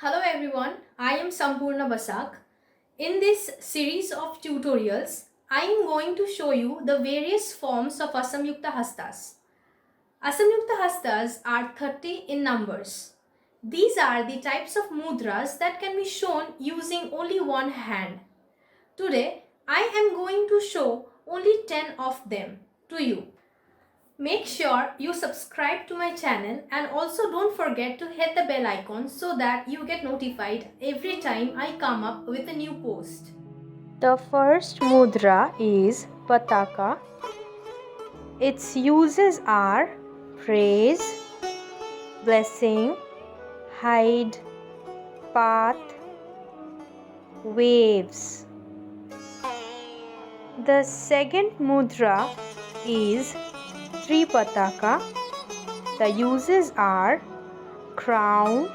Hello everyone, I am Sampurna Basak. In this series of tutorials, I am going to show you the various forms of Asamyukta Hastas. Asamyukta Hastas are 30 in numbers. These are the types of mudras that can be shown using only one hand. Today, I am going to show only 10 of them to you. Make sure you subscribe to my channel and also don't forget to hit the bell icon so that you get notified every time I come up with a new post. The first mudra is Pataka. Its uses are praise, blessing, hide, path, waves. The second mudra is Tripataka. The uses are crown,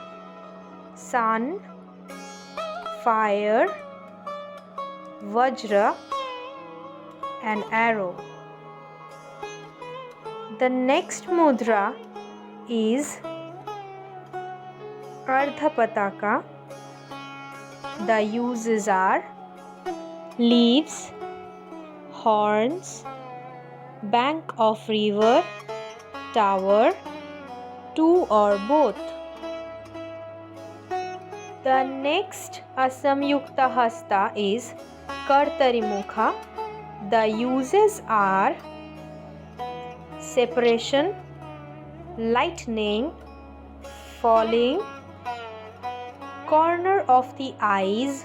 sun, fire, Vajra and arrow. The next mudra is Ardhapataka. The uses are leaves, horns, bank of river, tower, two or both. The next Asamyukta Hasta is Kartarimukha. The uses are separation, lightning, falling, corner of the eyes.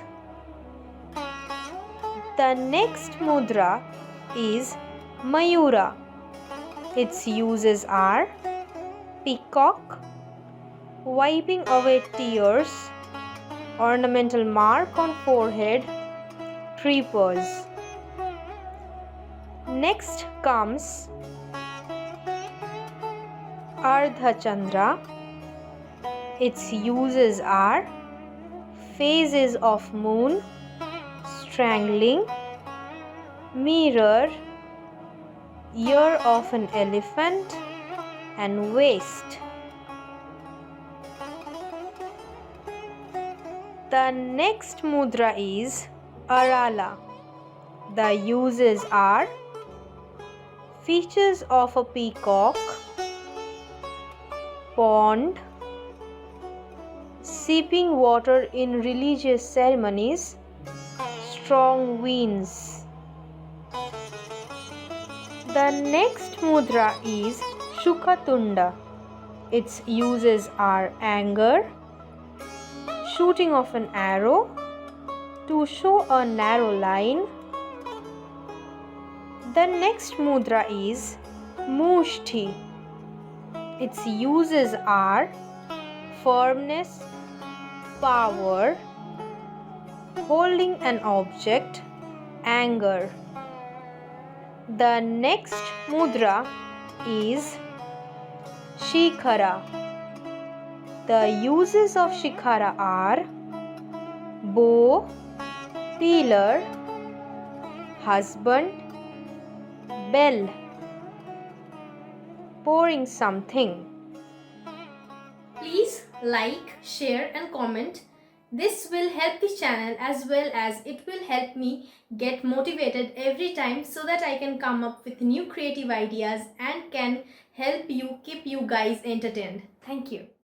The next mudra is Mayura. Its uses are peacock, wiping away tears, ornamental mark on forehead, creepers. Next comes Ardha Chandra. Its uses are phases of moon, strangling, mirror, ear of an elephant and waist. The next mudra is Arala. The uses are features of a peacock, pond, sipping water in religious ceremonies, strong winds. The next mudra is Shukatunda. Its uses are anger, shooting of an arrow, to show a narrow line. The next mudra is Mushti. Its uses are firmness, power, holding an object, anger. The next mudra is Shikhara. The uses of Shikhara are bow, pillar, husband, bell, pouring something. Please like, share and comment. This will help the channel as well as it will help me get motivated every time so that I can come up with new creative ideas and can help you keep you guys entertained. Thank you.